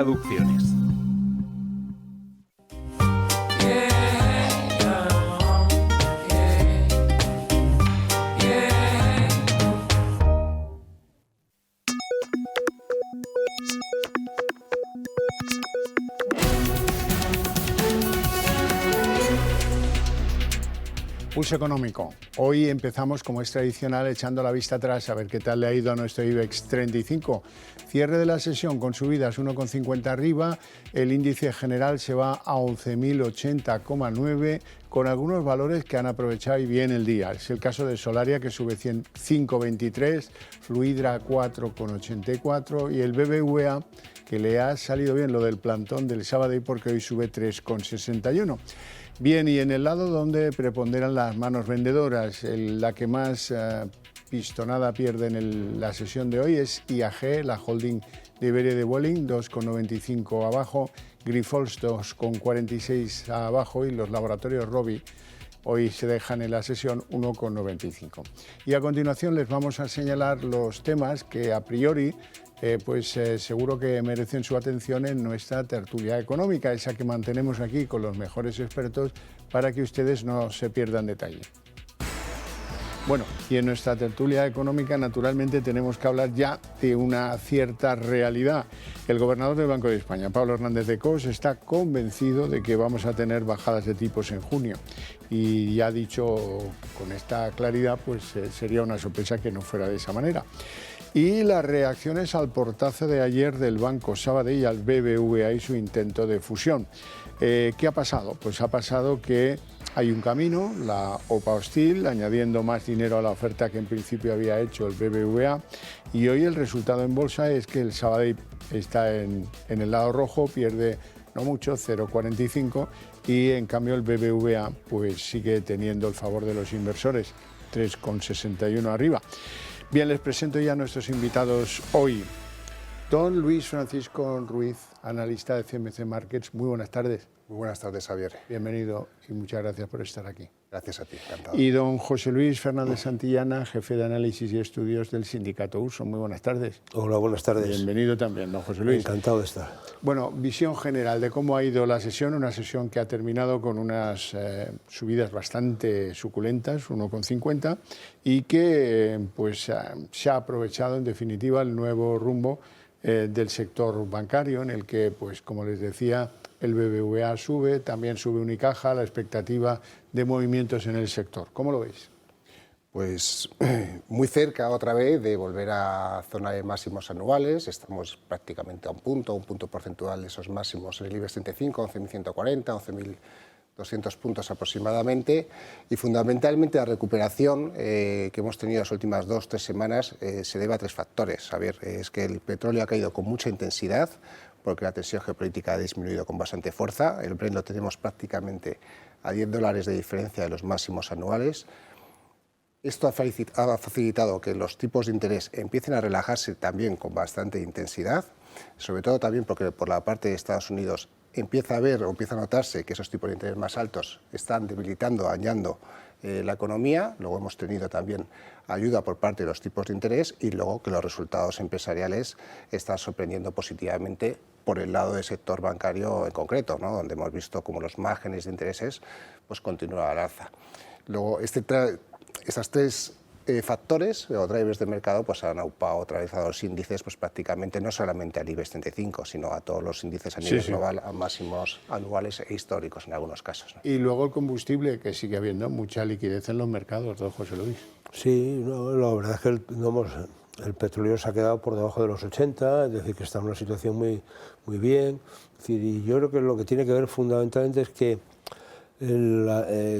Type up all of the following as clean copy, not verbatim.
Traducciones. Pulso económico. Hoy empezamos, como es tradicional, echando la vista atrás a ver qué tal le ha ido a nuestro IBEX 35. Cierre de la sesión con subidas 1,50 arriba. El índice general se va a 11.080,9 con algunos valores que han aprovechado y bien el día. Es el caso de Solaria, que sube 5,23, Fluidra 4,84 y el BBVA, que le ha salido bien lo del plantón del sábado y porque hoy sube 3,61. Bien, y en el lado donde preponderan las manos vendedoras, la que más pistonada pierde en la sesión de hoy es IAG, la holding de Iberia de Vueling, 2,95 abajo, Grifols 2,46 abajo y los laboratorios Rovi hoy se dejan en la sesión 1,95. Y a continuación les vamos a señalar los temas que a priori seguro que merecen su atención en nuestra tertulia económica, esa que mantenemos aquí con los mejores expertos para que ustedes no se pierdan detalle. Bueno, y en nuestra tertulia económica naturalmente tenemos que hablar ya de una cierta realidad. El gobernador del Banco de España, Pablo Hernández de Cos, está convencido de que vamos a tener bajadas de tipos en junio. Y ya dicho con esta claridad, pues sería una sorpresa que no fuera de esa manera. Y las reacciones al portazo de ayer del Banco Sabadell al BBVA y su intento de fusión. ¿Qué ha pasado? Pues ha pasado que hay un camino, la OPA hostil, añadiendo más dinero a la oferta que en principio había hecho el BBVA, y hoy el resultado en bolsa es que el Sabadell está en el lado rojo, pierde no mucho, 0,45, y en cambio el BBVA pues sigue teniendo el favor de los inversores, 3,61 arriba. Bien, les presento ya a nuestros invitados hoy. Don Luis Francisco Ruiz, analista de CMC Markets. Muy buenas tardes. Muy buenas tardes, Javier. Bienvenido y muchas gracias por estar aquí. Gracias a ti, encantado. Y don José Luis Fernández Santillana, jefe de análisis y estudios del sindicato USO. Muy buenas tardes. Hola, buenas tardes. Bienvenido también, don José Luis. Encantado de estar. Bueno, visión general de cómo ha ido la sesión, una sesión que ha terminado con unas subidas bastante suculentas, 1,50, y que se ha aprovechado en definitiva el nuevo rumbo del sector bancario, en el que, pues como les decía, el BBVA sube, también sube Unicaja, la expectativa de movimientos en el sector. ¿Cómo lo veis? Pues muy cerca otra vez de volver a zona de máximos anuales. Estamos prácticamente a un punto porcentual de esos máximos en el IBEX 35, 11.140, 11.200 puntos aproximadamente. Y fundamentalmente la recuperación que hemos tenido las últimas 2-3 semanas se debe a tres factores. Javier, es que el petróleo ha caído con mucha intensidad, porque la tensión geopolítica ha disminuido con bastante fuerza. El Brent lo tenemos prácticamente a $10 de diferencia de los máximos anuales. Esto ha facilitado que los tipos de interés empiecen a relajarse también con bastante intensidad, sobre todo también porque por la parte de Estados Unidos empieza a notarse que esos tipos de interés más altos están debilitando, dañando la economía. Luego hemos tenido también ayuda por parte de los tipos de interés y luego que los resultados empresariales están sorprendiendo positivamente por el lado del sector bancario en concreto, ¿no? Donde hemos visto como los márgenes de intereses pues continúan al alza. Luego estos tres factores o drivers de mercado pues han aupado otra vez a los índices pues prácticamente no solamente al IBEX 35 sino a todos los índices a nivel global a máximos anuales e históricos en algunos casos, ¿no? Y luego el combustible, que sigue habiendo mucha liquidez en los mercados, don José Luis. Sí, la verdad es que el petróleo se ha quedado por debajo de los 80, es decir, que está en una situación muy bien. Es decir, y yo creo que lo que tiene que ver fundamentalmente es que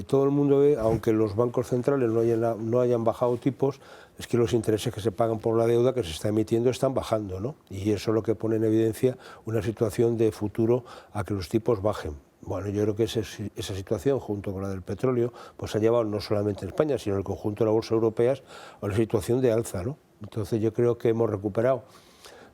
todo el mundo ve, aunque los bancos centrales no hayan bajado tipos, es que los intereses que se pagan por la deuda que se está emitiendo están bajando, ¿no? Y eso es lo que pone en evidencia una situación de futuro a que los tipos bajen. Bueno, yo creo que esa situación, junto con la del petróleo, pues ha llevado no solamente en España, sino en el conjunto de las bolsas europeas a una situación de alza, ¿no? Entonces yo creo que hemos recuperado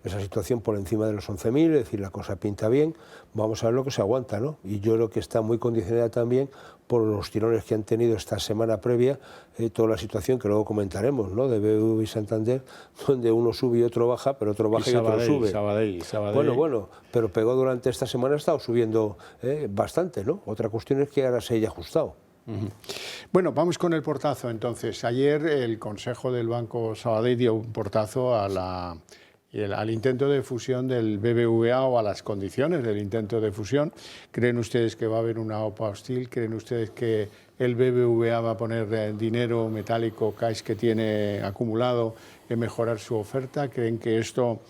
esa situación por encima de los 11.000, es decir, la cosa pinta bien, vamos a ver lo que se aguanta, ¿no? Y yo creo que está muy condicionada también por los tirones que han tenido esta semana previa, toda la situación que luego comentaremos, ¿no? De BBV y Santander, donde uno sube y otro baja, pero otro baja y otro sube. Sabadell. Bueno, pero pegó durante esta semana, ha estado subiendo bastante, ¿no? Otra cuestión es que ahora se haya ajustado. Bueno, vamos con el portazo entonces. Ayer el Consejo del Banco Sabadell dio un portazo al intento de fusión del BBVA o a las condiciones del intento de fusión. ¿Creen ustedes que va a haber una OPA hostil? ¿Creen ustedes que el BBVA va a poner dinero metálico, cash que tiene acumulado en mejorar su oferta? ¿Creen que esto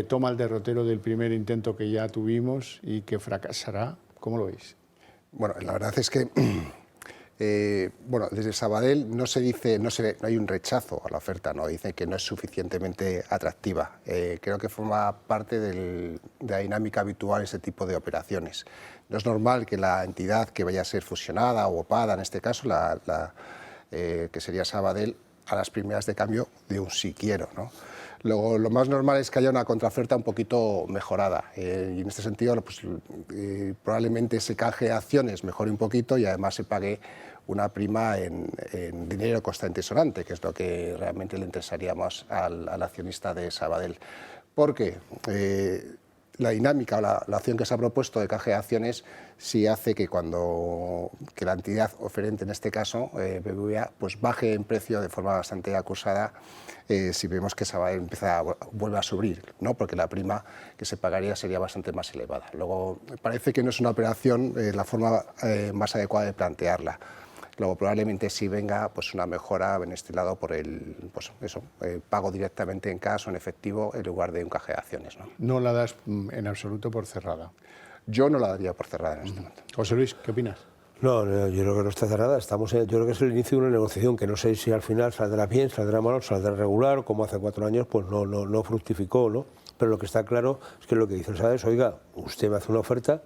toma el derrotero del primer intento que ya tuvimos y que fracasará? ¿Cómo lo veis? Bueno, la verdad es que desde Sabadell no hay un rechazo a la oferta, no dice que no es suficientemente atractiva. Creo que forma parte de la dinámica habitual ese tipo de operaciones. No es normal que la entidad que vaya a ser fusionada o opada, en este caso, que sería Sabadell, a las primeras de cambio de un sí quiero, ¿no? Luego, lo más normal es que haya una contraoferta un poquito mejorada y en este sentido pues, probablemente se canje acciones, mejore un poquito y además se pague una prima en dinero constante y sonante, que es lo que realmente le interesaría más al accionista de Sabadell. Porque la dinámica o la acción que se ha propuesto de canje de acciones sí hace que que la entidad oferente, en este caso BBVA, pues baje en precio de forma bastante acusada si vemos que Sabadell vuelve a subir, ¿no? Porque la prima que se pagaría sería bastante más elevada. Luego, parece que no es una operación la forma más adecuada de plantearla. Luego probablemente sí venga pues, una mejora en este lado por el pago directamente en cash o en efectivo en lugar de un canje de acciones, ¿no? No la das en absoluto por cerrada. Yo no la daría por cerrada en este momento. José Luis, ¿qué opinas? No, yo creo que no está cerrada. Yo creo que es el inicio de una negociación que no sé si al final saldrá bien, saldrá mal, saldrá regular, como hace 4 años, pues no fructificó, ¿no? Pero lo que está claro es que lo que dice el SADES, oiga, usted me hace una oferta,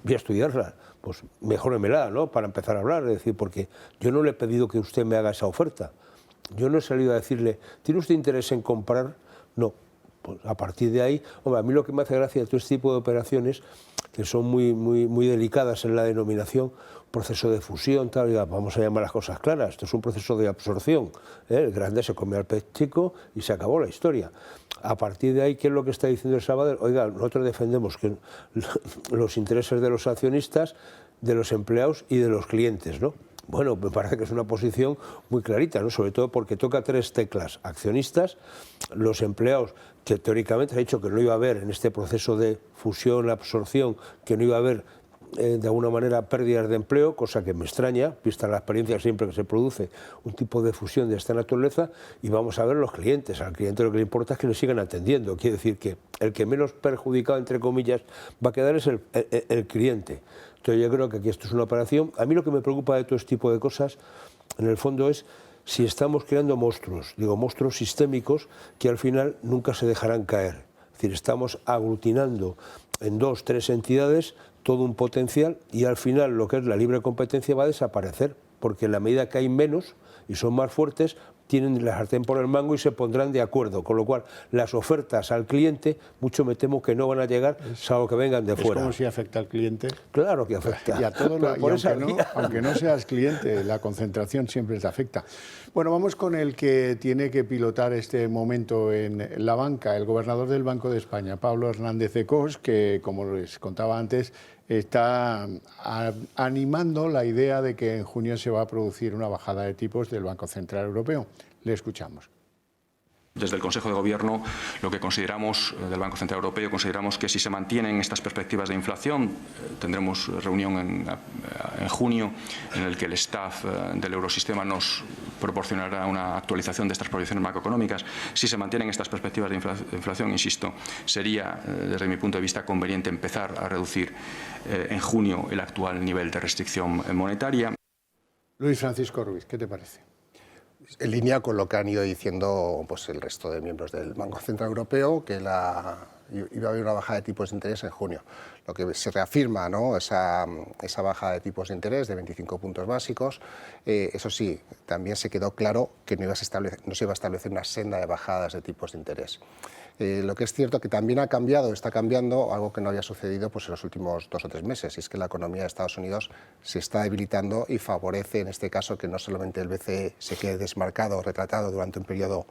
voy a estudiarla, pues mejóремela, ¿no? Para empezar a hablar, es decir, porque yo no le he pedido que usted me haga esa oferta. Yo no he salido a decirle, ¿tiene usted interés en comprar? No. Pues a partir de ahí, hombre, a mí lo que me hace gracia de todo este tipo de operaciones, que son muy delicadas en la denominación, proceso de fusión, tal, oiga, vamos a llamar las cosas claras, esto es un proceso de absorción, el grande se come al pez chico y se acabó la historia. A partir de ahí, ¿qué es lo que está diciendo el Sabadell? Oiga, nosotros defendemos que los intereses de los accionistas, de los empleados y de los clientes, ¿no? Bueno, me parece que es una posición muy clarita, ¿no? Sobre todo porque toca 3 teclas: accionistas, los empleados, que teóricamente se ha dicho que no iba a haber en este proceso de fusión, absorción, que no iba a haber de alguna manera pérdidas de empleo, cosa que me extraña, vista la experiencia siempre que se produce un tipo de fusión de esta naturaleza, y vamos a ver los clientes. Al cliente lo que le importa es que le sigan atendiendo, quiere decir que el que menos perjudicado, entre comillas, va a quedar es el cliente. Entonces yo creo que aquí esto es una operación. A mí lo que me preocupa de todo este tipo de cosas, en el fondo, es si estamos creando monstruos, digo monstruos sistémicos, que al final nunca se dejarán caer. Es decir, estamos aglutinando en 2, 3 entidades todo un potencial y al final lo que es la libre competencia va a desaparecer, porque en la medida que hay menos y son más fuertes, tienen la sartén por el mango y se pondrán de acuerdo, con lo cual las ofertas al cliente mucho me temo que no van a llegar, salvo que vengan de fuera. ¿Es como si afecta al cliente? Claro que afecta. Y a todo aunque no seas cliente, la concentración siempre te afecta. Bueno, vamos con el que tiene que pilotar este momento en la banca, el gobernador del Banco de España, Pablo Hernández de Cos, que, como les contaba antes, está animando la idea de que en junio se va a producir una bajada de tipos del Banco Central Europeo. Le escuchamos. Desde el Consejo de Gobierno, lo que consideramos del Banco Central Europeo, consideramos que si se mantienen estas perspectivas de inflación, tendremos reunión en junio en el que el staff del Eurosistema nos proporcionará una actualización de estas proyecciones macroeconómicas. Si se mantienen estas perspectivas de inflación, insisto, sería, desde mi punto de vista, conveniente empezar a reducir en junio el actual nivel de restricción monetaria. Luis Francisco Ruiz, ¿qué te parece? En línea con lo que han ido diciendo pues, el resto de miembros del Banco Central Europeo, que la iba a haber una bajada de tipos de interés en junio. Lo que se reafirma, ¿no?, esa bajada de tipos de interés de 25 puntos básicos. Eso sí, también se quedó claro que no se iba a establecer una senda de bajadas de tipos de interés. Lo que es cierto que también está cambiando algo que no había sucedido pues, en los últimos 2 o 3 meses, y es que la economía de Estados Unidos se está debilitando y favorece en este caso que no solamente el BCE se quede desmarcado, retratado durante un periodo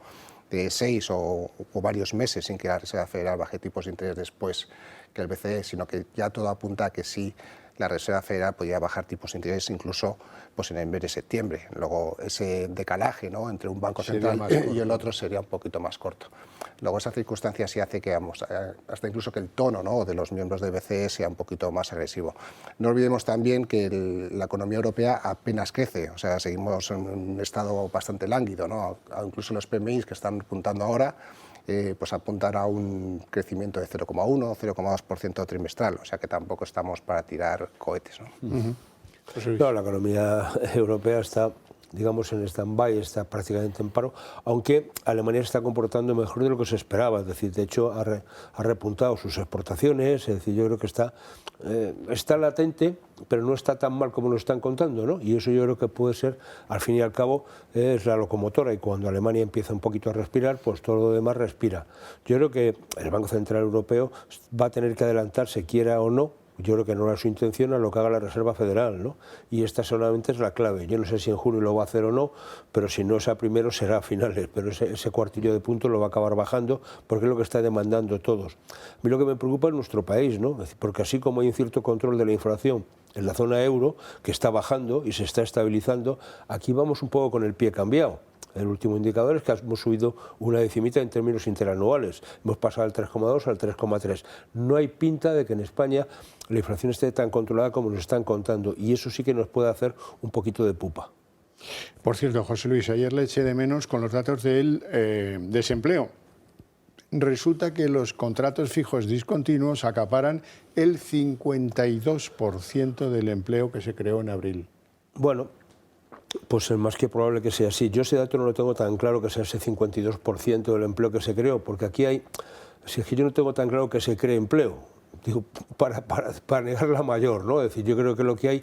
de 6 o varios meses sin que la Reserva Federal baje tipos de interés después que el BCE, sino que ya todo apunta a que sí la Reserva Federal podría bajar tipos de interés incluso pues, en el mes de septiembre. Luego ese decalaje, ¿no?, entre un banco central y el otro sería un poquito más corto. Luego esa circunstancia sí hace que hasta incluso que el tono, ¿no?, de los miembros del BCE sea un poquito más agresivo. No olvidemos también que la economía europea apenas crece, o sea, seguimos en un estado bastante lánguido, ¿no? Incluso los PMI que están apuntando ahora pues apuntan a un crecimiento de 0,1 o 0,2% trimestral, o sea que tampoco estamos para tirar cohetes, ¿no? No, la economía europea está, digamos, en stand-by, está prácticamente en paro, aunque Alemania se está comportando mejor de lo que se esperaba, es decir, de hecho ha repuntado sus exportaciones, es decir, yo creo que está latente, pero no está tan mal como lo están contando, ¿no? Y eso yo creo que puede ser, al fin y al cabo, es la locomotora, y cuando Alemania empieza un poquito a respirar, pues todo lo demás respira. Yo creo que el Banco Central Europeo va a tener que adelantarse, quiera o no. Yo creo que no era su intención a lo que haga la Reserva Federal, ¿no? Y esta solamente es la clave. Yo no sé si en junio lo va a hacer o no, pero si no es a primero será a finales, pero ese cuartillo de punto lo va a acabar bajando porque es lo que está demandando todos. A mí lo que me preocupa es nuestro país, ¿no? Porque así como hay un cierto control de la inflación en la zona euro, que está bajando y se está estabilizando, aquí vamos un poco con el pie cambiado. El último indicador es que hemos subido una decimita en términos interanuales. Hemos pasado del 3,2 al 3,3. No hay pinta de que en España la inflación esté tan controlada como nos están contando, y eso sí que nos puede hacer un poquito de pupa. Por cierto, José Luis, ayer le eché de menos con los datos del desempleo. Resulta que los contratos fijos discontinuos acaparan el 52% del empleo que se creó en abril. Bueno, pues es más que probable que sea así. Yo ese dato no lo tengo tan claro que sea ese 52% del empleo que se creó, porque aquí hay, si es que yo no tengo tan claro que se cree empleo, digo, para negar la mayor, ¿no? Es decir, yo creo que lo que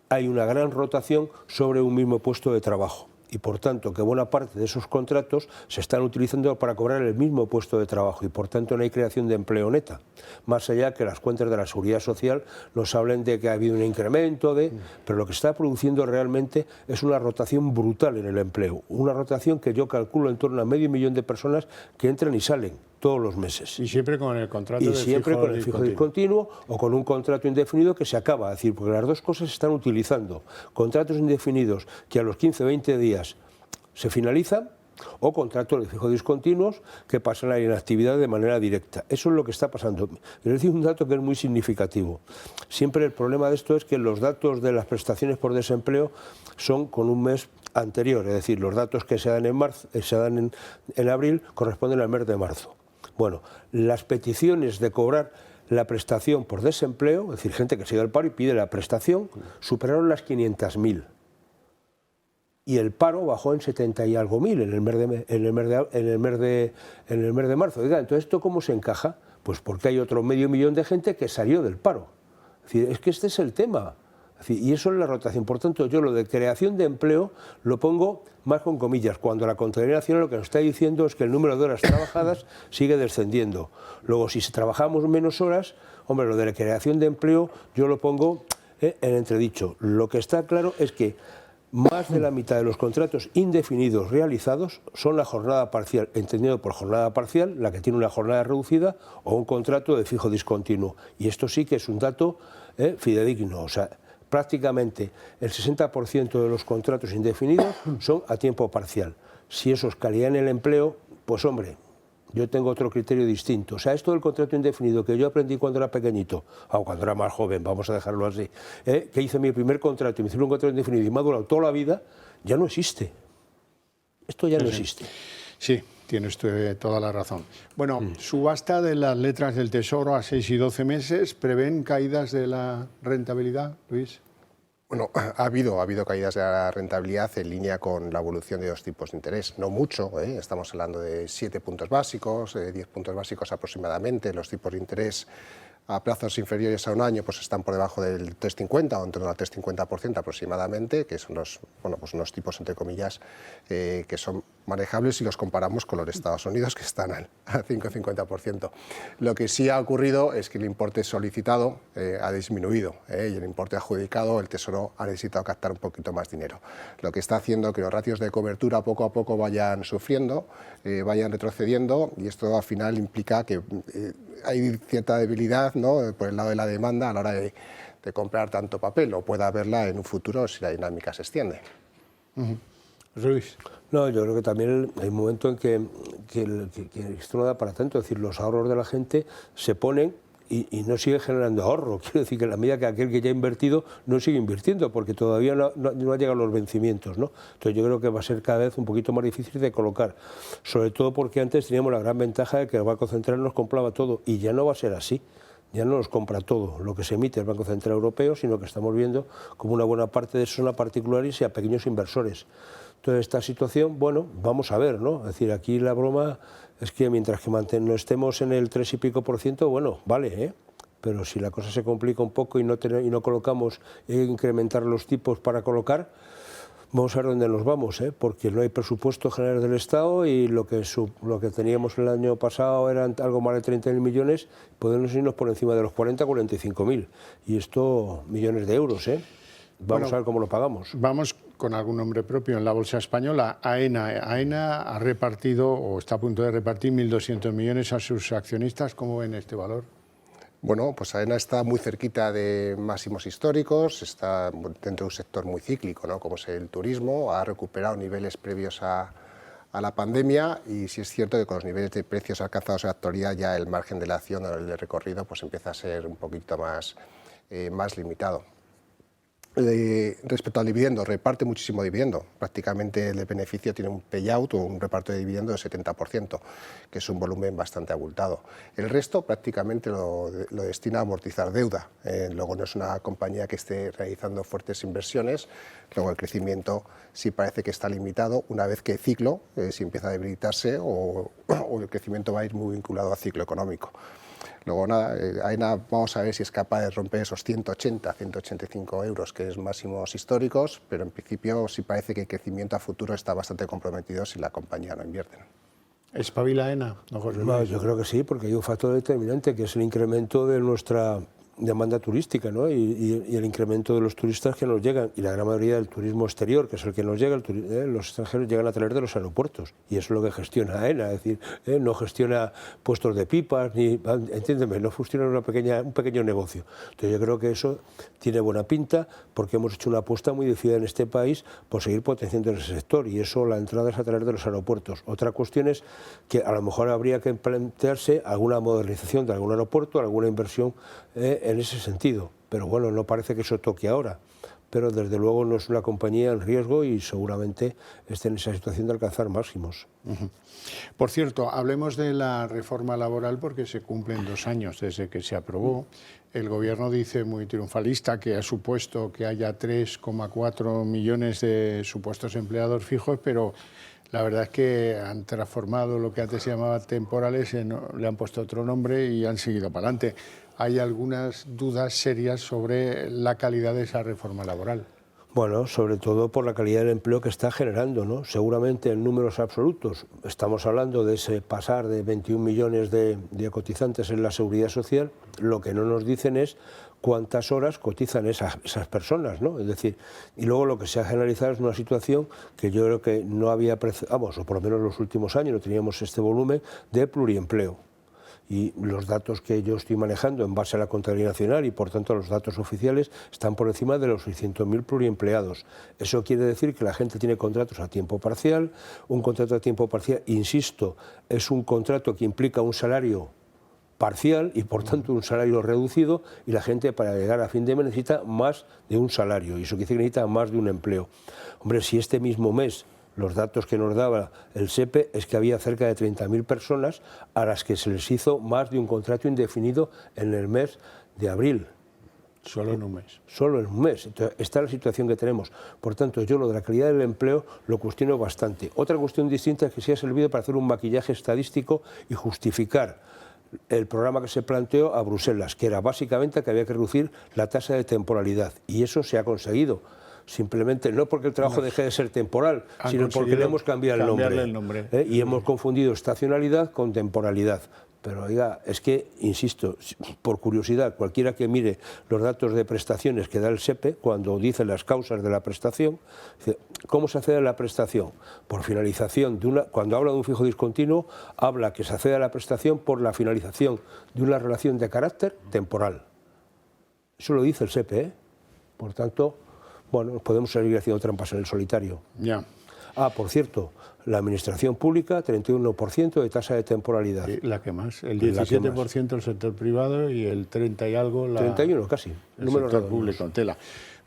hay una gran rotación sobre un mismo puesto de trabajo. Y por tanto que buena parte de esos contratos se están utilizando para cobrar el mismo puesto de trabajo, y por tanto no hay creación de empleo neta, más allá que las cuentas de la Seguridad Social nos hablen de que ha habido un incremento pero lo que está produciendo realmente es una rotación brutal en el empleo, una rotación que yo calculo en torno a 500.000 de personas que entran y salen todos los meses. Y siempre con el contrato y siempre con el fijo discontinuo o con un contrato indefinido que se acaba, es decir, porque las dos cosas se están utilizando. Contratos indefinidos que a los 15-20 días se finalizan, o contratos de fijo discontinuos que pasan a la inactividad de manera directa. Eso es lo que está pasando. Les decir un dato que es muy significativo. Siempre el problema de esto es que los datos de las prestaciones por desempleo son con un mes anterior, es decir, los datos que se dan en marzo, se dan en abril corresponden al mes de marzo. Bueno, las peticiones de cobrar la prestación por desempleo, es decir, gente que se ha ido al paro y pide la prestación, superaron las 500.000. Y el paro bajó en 70 y algo mil en el mes de marzo. Oiga, entonces, ¿esto cómo se encaja? Pues porque hay otro 500.000 de gente que salió del paro. Es decir, es que este es el tema. Es decir, y eso es la rotación. Por tanto, yo lo de creación de empleo lo pongo más con comillas, cuando la Contraloría Nacional lo que nos está diciendo es que el número de horas trabajadas sigue descendiendo. Luego, si trabajamos menos horas, hombre, lo de la creación de empleo yo lo pongo en entredicho. Lo que está claro es que más de la mitad de los contratos indefinidos realizados son la jornada parcial, entendido por jornada parcial, la que tiene una jornada reducida, o un contrato de fijo discontinuo. Y esto sí que es un dato fidedigno. O sea, prácticamente el 60% de los contratos indefinidos son a tiempo parcial. Si eso es calidad en el empleo, pues hombre, yo tengo otro criterio distinto. O sea, esto del contrato indefinido que yo aprendí cuando era pequeñito, o cuando era más joven, vamos a dejarlo así, que hice mi primer contrato y me hicieron un contrato indefinido y me ha durado toda la vida, ya no existe. Esto ya no existe. Sí, tiene usted toda la razón. Bueno, subasta de las letras del Tesoro a 6 y 12 meses, ¿prevén caídas de la rentabilidad, Luis? Bueno, ha habido caídas de la rentabilidad en línea con la evolución de los tipos de interés. No mucho, estamos hablando de 7 puntos básicos, 10 puntos básicos aproximadamente. Los tipos de interés a plazos inferiores a un año pues están por debajo del 3,50 o en torno al 3,50% aproximadamente, que son unos tipos, entre comillas, que son manejables si los comparamos con los de Estados Unidos, que están al 5,50%. Lo que sí ha ocurrido es que el importe solicitado ha disminuido y el importe adjudicado, el Tesoro ha necesitado captar un poquito más dinero, lo que está haciendo que los ratios de cobertura poco a poco vayan sufriendo, vayan retrocediendo, y esto al final implica que hay cierta debilidad, ¿no?, por el lado de la demanda a la hora de comprar tanto papel, o pueda haberla en un futuro si la dinámica se extiende. Ruiz. No, yo creo que también hay un momento en que esto no da para tanto, es decir, los ahorros de la gente se ponen y no sigue generando ahorro. Quiero decir que en la medida que aquel que ya ha invertido no sigue invirtiendo, porque todavía no han llegado los vencimientos, ¿no? Entonces yo creo que va a ser cada vez un poquito más difícil de colocar, sobre todo porque antes teníamos la gran ventaja de que el Banco Central nos compraba todo, y ya no va a ser así. Ya no nos compra todo lo que se emite el Banco Central Europeo, sino que estamos viendo como una buena parte de eso son a particulares y a pequeños inversores. Entonces, esta situación, bueno, vamos a ver, ¿no? Es decir, aquí la broma es que mientras que no estemos en el 3 y pico %, bueno, vale, pero si la cosa se complica un poco y no colocamos, hay que incrementar los tipos para colocar, vamos a ver dónde nos vamos, porque no hay presupuesto general del Estado, y lo que teníamos el año pasado eran algo más de 30.000 millones, podemos irnos por encima de los 40, 45.000, y esto millones de euros, Vamos a ver cómo lo pagamos. Vamos con algún nombre propio en la bolsa española. AENA ha repartido, o está a punto de repartir, 1.200 millones a sus accionistas. ¿Cómo ven este valor? Bueno, pues AENA está muy cerquita de máximos históricos, está dentro de un sector muy cíclico, ¿no?, como es el turismo, ha recuperado niveles previos a la pandemia, y sí es cierto que con los niveles de precios alcanzados en la actualidad ya el margen de la acción o el de recorrido pues empieza a ser un poquito más limitado. Respecto al dividendo, reparte muchísimo dividendo. Prácticamente el beneficio tiene un payout o un reparto de dividendo del 70%, que es un volumen bastante abultado. El resto prácticamente lo destina a amortizar deuda. Luego no es una compañía que esté realizando fuertes inversiones. Luego el crecimiento sí parece que está limitado una vez que el ciclo si empieza a debilitarse o el crecimiento va a ir muy vinculado al ciclo económico. Luego nada, AENA vamos a ver si es capaz de romper esos 180, 185 euros, que es máximos históricos, pero en principio sí parece que el crecimiento a futuro está bastante comprometido si la compañía no invierte. ¿Espabila AENA? No, yo creo que sí, porque hay un factor determinante, que es el incremento de nuestra demanda turística, ¿no? y el incremento de los turistas que nos llegan, y la gran mayoría del turismo exterior, que es el que nos llega, los extranjeros llegan a traer de los aeropuertos, y eso es lo que gestiona AENA, es decir, no gestiona puestos de pipas, entiéndeme, no gestiona un pequeño negocio. Entonces yo creo que eso tiene buena pinta, porque hemos hecho una apuesta muy decidida en este país por seguir potenciando ese sector, y eso, la entrada es a través de los aeropuertos. Otra cuestión es que a lo mejor habría que plantearse alguna modernización de algún aeropuerto, alguna inversión en ese sentido, pero bueno, no parece que eso toque ahora, pero desde luego no es una compañía en riesgo y seguramente esté en esa situación de alcanzar máximos. Por cierto, hablemos de la reforma laboral, porque se cumplen 2 años desde que se aprobó. El Gobierno dice muy triunfalista que ha supuesto que haya 3,4 millones de supuestos empleados fijos, pero la verdad es que han transformado lo que antes se llamaba temporales, le han puesto otro nombre y han seguido para adelante. Hay algunas dudas serias sobre la calidad de esa reforma laboral. Bueno, sobre todo por la calidad del empleo que está generando, ¿no? Seguramente en números absolutos estamos hablando de ese pasar de 21 millones de cotizantes en la Seguridad Social. Lo que no nos dicen es cuántas horas cotizan esas personas, ¿no? Es decir, y luego lo que se ha generalizado es una situación que yo creo que no había, o por lo menos en los últimos años no teníamos este volumen de pluriempleo. Y los datos que yo estoy manejando en base a la contabilidad nacional y por tanto los datos oficiales están por encima de los 600.000 pluriempleados. Eso quiere decir que la gente tiene contratos a tiempo parcial. Un contrato a tiempo parcial, insisto, es un contrato que implica un salario parcial y por tanto un salario reducido, y la gente para llegar a fin de mes necesita más de un salario, y eso quiere decir que necesita más de un empleo. Hombre, si este mismo mes los datos que nos daba el SEPE es que había cerca de 30.000 personas a las que se les hizo más de un contrato indefinido en el mes de abril. Solo en un mes. Solo en un mes. Entonces, esta es la situación que tenemos. Por tanto, yo lo de la calidad del empleo lo cuestiono bastante. Otra cuestión distinta es que se ha servido para hacer un maquillaje estadístico y justificar el programa que se planteó a Bruselas, que era básicamente que había que reducir la tasa de temporalidad. Y eso se ha conseguido. Simplemente no porque el trabajo deje de ser temporal, sino porque le hemos cambiado el nombre. Y hemos confundido estacionalidad con temporalidad. Pero oiga, es que, insisto, por curiosidad, cualquiera que mire los datos de prestaciones que da el SEPE, cuando dice las causas de la prestación, dice, ¿cómo se accede a la prestación? Por finalización de cuando habla de un fijo discontinuo, habla que se accede a la prestación por la finalización de una relación de carácter temporal. Eso lo dice el SEPE, ¿eh? Por tanto, bueno, podemos seguir haciendo trampas en el solitario. Ya. Ah, por cierto, la administración pública, 31% de tasa de temporalidad. Sí, la que más. El 17% el sector privado y el 30 y algo... 31 casi. El sector público. Tela.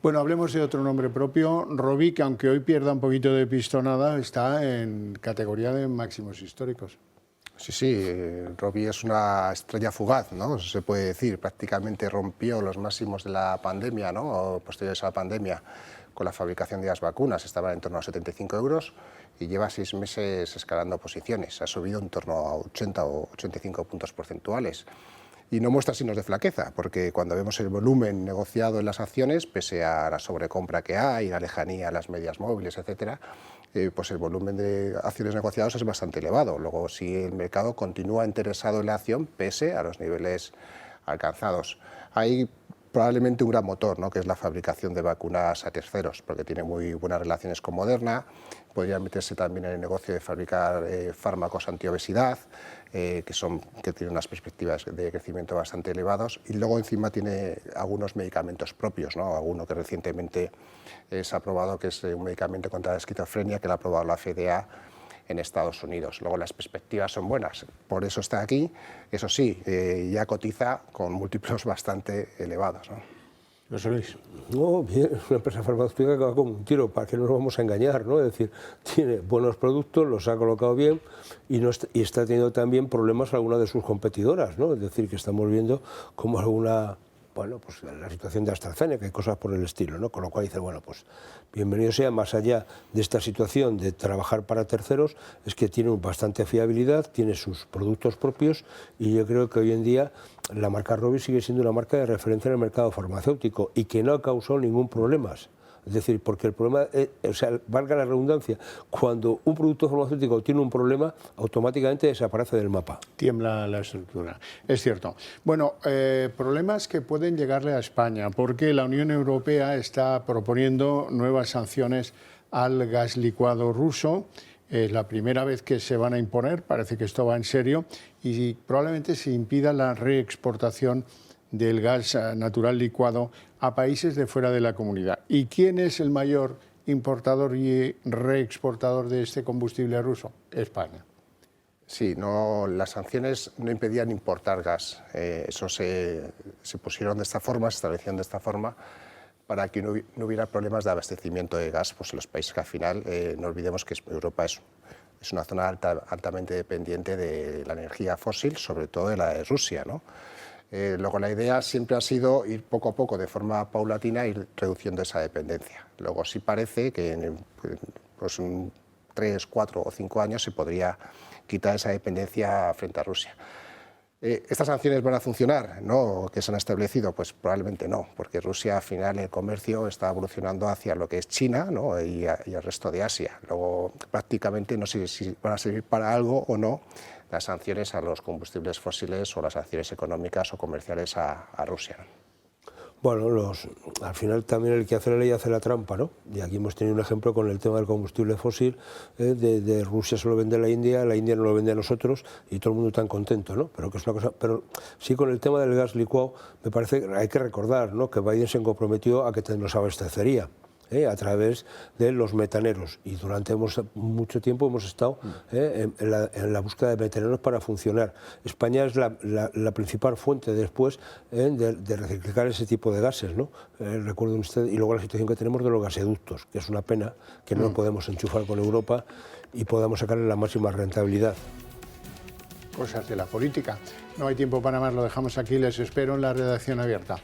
Bueno, hablemos de otro nombre propio. Robi, que aunque hoy pierda un poquito de pistonada, está en categoría de máximos históricos. Sí, Robi es una estrella fugaz, ¿no? Se puede decir. Prácticamente rompió los máximos de la pandemia, ¿no? O posteriores a la pandemia, con la fabricación de las vacunas. Estaba en torno a 75 euros y lleva 6 meses escalando posiciones. Ha subido en torno a 80 o 85 puntos porcentuales. Y no muestra signos de flaqueza, porque cuando vemos el volumen negociado en las acciones, pese a la sobrecompra que hay, la lejanía a las medias móviles, etcétera, pues el volumen de acciones negociadas es bastante elevado. Luego, si el mercado continúa interesado en la acción, pese a los niveles alcanzados. Hay probablemente un gran motor, ¿no? Que es la fabricación de vacunas a terceros, porque tiene muy buenas relaciones con Moderna. Podría meterse también en el negocio de fabricar fármacos antiobesidad, que tienen unas perspectivas de crecimiento bastante elevados. Y luego encima tiene algunos medicamentos propios, ¿no? Alguno que recientemente se ha aprobado, que es un medicamento contra la esquizofrenia, que lo ha aprobado la FDA en Estados Unidos. Luego las perspectivas son buenas, por eso está aquí. Eso sí, ya cotiza con múltiplos bastante elevados, ¿no? José Luis. No, bien, es una empresa farmacéutica que va con un tiro, ¿para qué nos vamos a engañar? ¿No? Es decir, tiene buenos productos, los ha colocado bien y está teniendo también problemas alguna de sus competidoras, ¿no? Es decir, que estamos viendo como alguna... Bueno, pues la situación de AstraZeneca y cosas por el estilo, ¿no? Con lo cual dice, bueno, pues bienvenido sea, más allá de esta situación de trabajar para terceros, es que tiene bastante fiabilidad, tiene sus productos propios y yo creo que hoy en día la marca Robi sigue siendo una marca de referencia en el mercado farmacéutico y que no ha causado ningún problema. Es decir, porque el problema, o sea, valga la redundancia, cuando un producto farmacéutico tiene un problema, automáticamente desaparece del mapa. Tiembla la estructura, es cierto. Bueno, problemas que pueden llegarle a España, porque la Unión Europea está proponiendo nuevas sanciones al gas licuado ruso. Es la primera vez que se van a imponer, parece que esto va en serio, y probablemente se impida la reexportación del gas natural licuado a países de fuera de la comunidad. ¿Y quién es el mayor importador y reexportador de este combustible ruso? España. Sí, no, las sanciones no impedían importar gas. Eso se pusieron de esta forma, se establecieron de esta forma para que no hubiera problemas de abastecimiento de gas pues, en los países que al final, no olvidemos que Europa es una zona altamente dependiente de la energía fósil, sobre todo de la de Rusia, ¿no? Luego la idea siempre ha sido ir poco a poco, de forma paulatina, ir reduciendo esa dependencia. Luego sí parece que en 3, 4 o 5 años se podría quitar esa dependencia frente a Rusia. ¿Estas sanciones van a funcionar, no? ¿Que se han establecido? Pues probablemente no, porque Rusia al final el comercio está evolucionando hacia lo que es China, ¿no? y el resto de Asia. Luego prácticamente no sé si van a servir para algo o no las sanciones a los combustibles fósiles o las sanciones económicas o comerciales a Rusia. Bueno, al final también el que hace la ley hace la trampa, ¿no? Y aquí hemos tenido un ejemplo con el tema del combustible fósil, de Rusia se lo vende a la India no lo vende a nosotros y todo el mundo tan contento, ¿no? Pero que es una cosa, pero sí con el tema del gas licuado me parece que hay que recordar, ¿no? Que Biden se comprometió a que nos abastecería a través de los metaneros y durante mucho tiempo hemos estado en la búsqueda de metaneros para funcionar. España es la principal fuente después de reciclar ese tipo de gases, ¿no? Recuerden ustedes, y luego la situación que tenemos de los gaseoductos, que es una pena que no podemos enchufar con Europa y podamos sacarle la máxima rentabilidad. Cosas de la política. No hay tiempo para más, lo dejamos aquí, les espero en la redacción abierta.